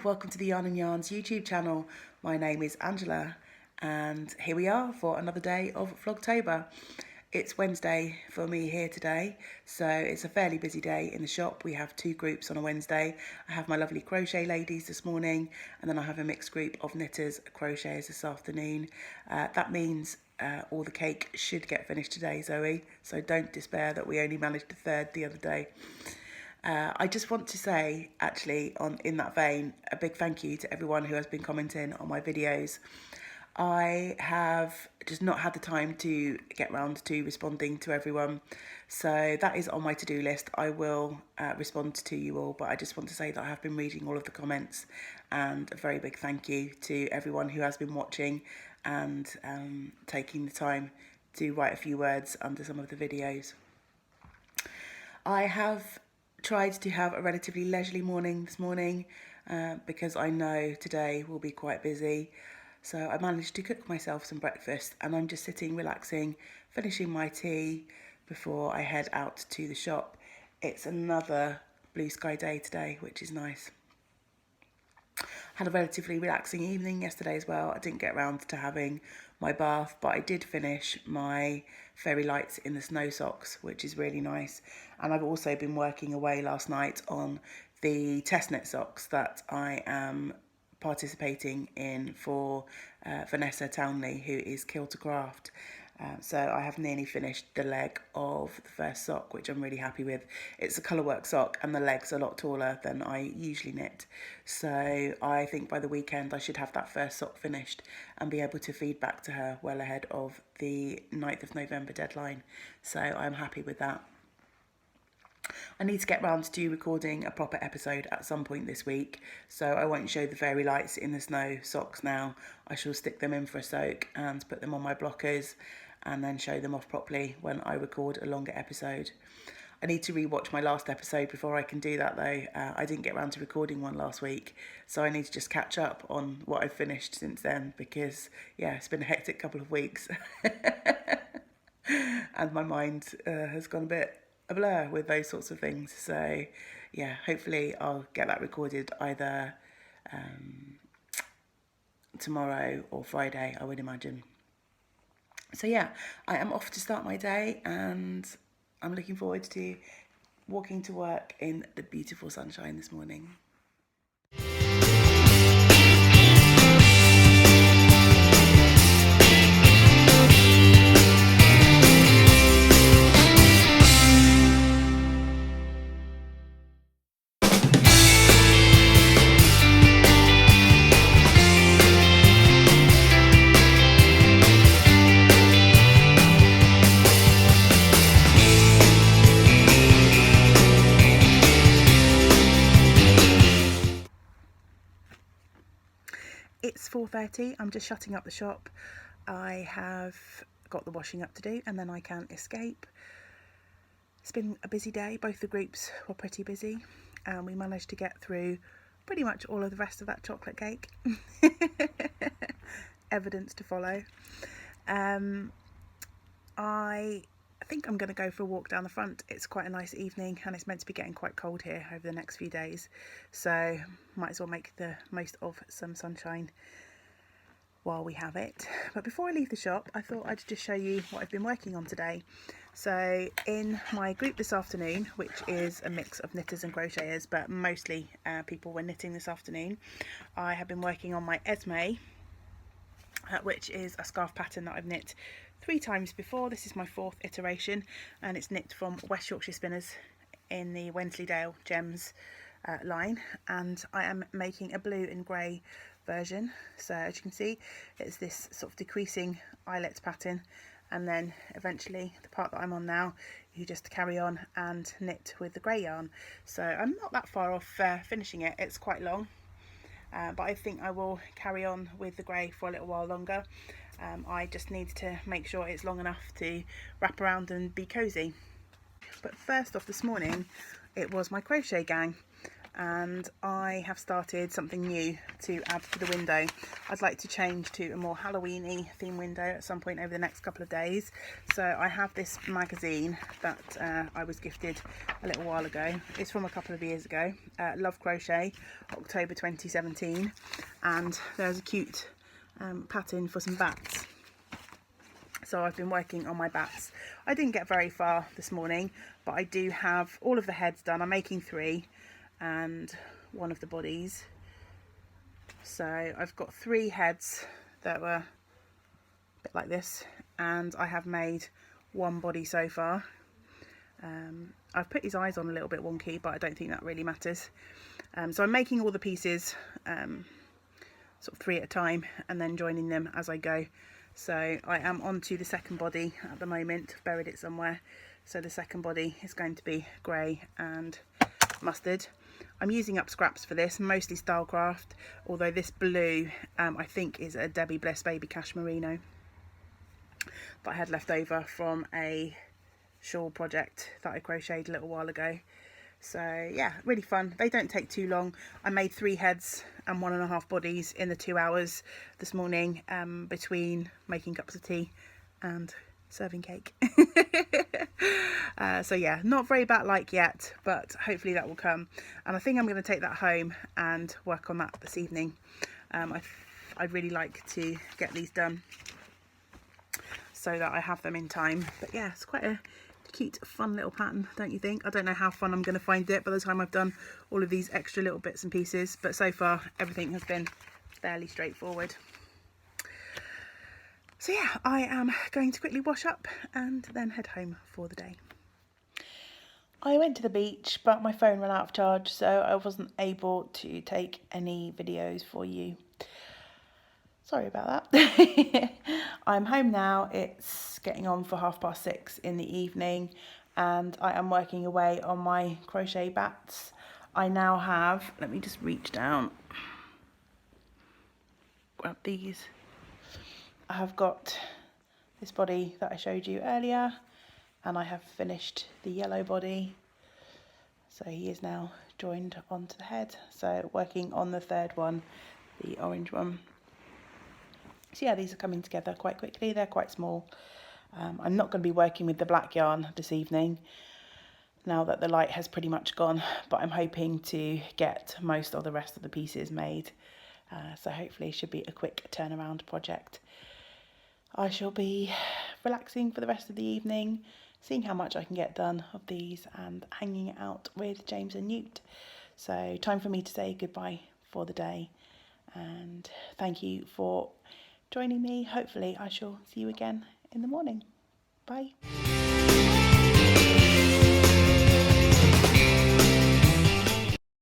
welcome to the Yarn and Yarns YouTube channel. My name is Angela and here we are for another day of Vlogtober. It's Wednesday for me here today, so it's a fairly busy day in the shop. We have two groups on a Wednesday. I have my lovely crochet ladies this morning, and then I have a mixed group of knitters, crocheters this afternoon. That means all the cake should get finished today, Zoe, so don't despair that we only managed a third the other day. I just want to say, actually, in that vein, a big thank you to everyone who has been commenting on my videos. I have just not had the time to get round to responding to everyone, so that is on my to-do list. I will respond to you all, but I just want to say that I have been reading all of the comments, and a very big thank you to everyone who has been watching and taking the time to write a few words under some of the videos. I have tried to have a relatively leisurely morning this morning because I know today will be quite busy. So I managed to cook myself some breakfast and I'm just sitting relaxing, finishing my tea before I head out to the shop. It's another blue sky day today, which is nice. Had a relatively relaxing evening yesterday as well. I didn't get around to having my bath, but I did finish my fairy lights in the snow socks, which is really nice. And I've also been working away last night on the test knit socks that I am participating in for Vanessa Townley, who is Kilter Craft. So I have nearly finished the leg of the first sock, which I'm really happy with. It's a colourwork sock and the leg's a lot taller than I usually knit. So I think by the weekend I should have that first sock finished and be able to feed back to her well ahead of the 9th of November deadline. So I'm happy with that. I need to get round to recording a proper episode at some point this week, so I won't show the fairy lights in the snow socks now. I shall stick them in for a soak and put them on my blockers and then show them off properly when I record a longer episode. I need to rewatch my last episode before I can do that though. I didn't get round to recording one last week, so I need to just catch up on what I've finished since then because, yeah, it's been a hectic couple of weeks and my mind has gone a blur with those sorts of things. So yeah, hopefully I'll get that recorded either tomorrow or Friday, I would imagine. So yeah, I am off to start my day and I'm looking forward to walking to work in the beautiful sunshine this morning. It's 4:30, I'm just shutting up the shop. I have got the washing up to do and then I can escape. It's been a busy day, both the groups were pretty busy and we managed to get through pretty much all of the rest of that chocolate cake. Evidence to follow. I think I'm going to go for a walk down the front. It's quite a nice evening and it's meant to be getting quite cold here over the next few days, so might as well make the most of some sunshine while we have it. But before I leave the shop, I thought I'd just show you what I've been working on today. So in my group this afternoon, which is a mix of knitters and crocheters, but mostly people were knitting this afternoon, I have been working on my Esme, which is a scarf pattern that I've knit 3 times before. This is my 4th iteration and it's knit from West Yorkshire Spinners in the Wensleydale Gems line, and I am making a blue and grey version. So as you can see, it's this sort of decreasing eyelet pattern, and then eventually the part that I'm on now you just carry on and knit with the grey yarn. So I'm not that far off finishing it. It's quite long, but I think I will carry on with the grey for a little while longer. I just need to make sure it's long enough to wrap around and be cosy. But first off this morning, it was my crochet gang. and I have started something new to add to the window. I'd like to change to a more Halloween-y theme window at some point over the next couple of days. So I have this magazine that I was gifted a little while ago. It's from a couple of years ago, Love Crochet, October 2017, and there's a cute pattern for some bats. So I've been working on my bats. I didn't get very far this morning, but I do have all of the heads done. I'm making 3 and one of the bodies. So I've got 3 heads that were a bit like this, and I have made 1 body so far. I've put his eyes on a little bit wonky, but I don't think that really matters. So I'm making all the pieces sort of 3 at a time and then joining them as I go. So I am on to the second body at the moment. I've buried it somewhere. So the second body is going to be grey and mustard. I'm using up scraps for this, mostly Stylecraft, although this blue I think is a Debbie Bliss Baby Cash Merino that I had left over from a shawl project that I crocheted a little while ago. So yeah, really fun. They don't take too long. I made 3 heads and 1.5 bodies in the 2 hours this morning, between making cups of tea and serving cake. So yeah, not very bat-like yet, but hopefully that will come. And I think I'm going to take that home and work on that this evening. I'd really like to get these done so that I have them in time. But yeah, it's quite a cute, fun little pattern, don't you think? I don't know how fun I'm going to find it by the time I've done all of these extra little bits and pieces, but so far everything has been fairly straightforward. So yeah, I am going to quickly wash up and then head home for the day. I went to the beach, but my phone ran out of charge, so I wasn't able to take any videos for you. Sorry about that. I'm home now. It's getting on for 6:30 in the evening, and I am working away on my crochet bats. I now have, let me just reach down, grab these. I have got this body that I showed you earlier, and I have finished the yellow body. So he is now joined onto the head. So working on the 3rd one, the orange one. So yeah, these are coming together quite quickly. They're quite small. I'm not going to be working with the black yarn this evening now that the light has pretty much gone, but I'm hoping to get most of the rest of the pieces made. So hopefully it should be a quick turnaround project. I shall be relaxing for the rest of the evening, seeing how much I can get done of these and hanging out with James and Newt. So time for me to say goodbye for the day, and thank you for joining me. Hopefully I shall see you again in the morning. Bye.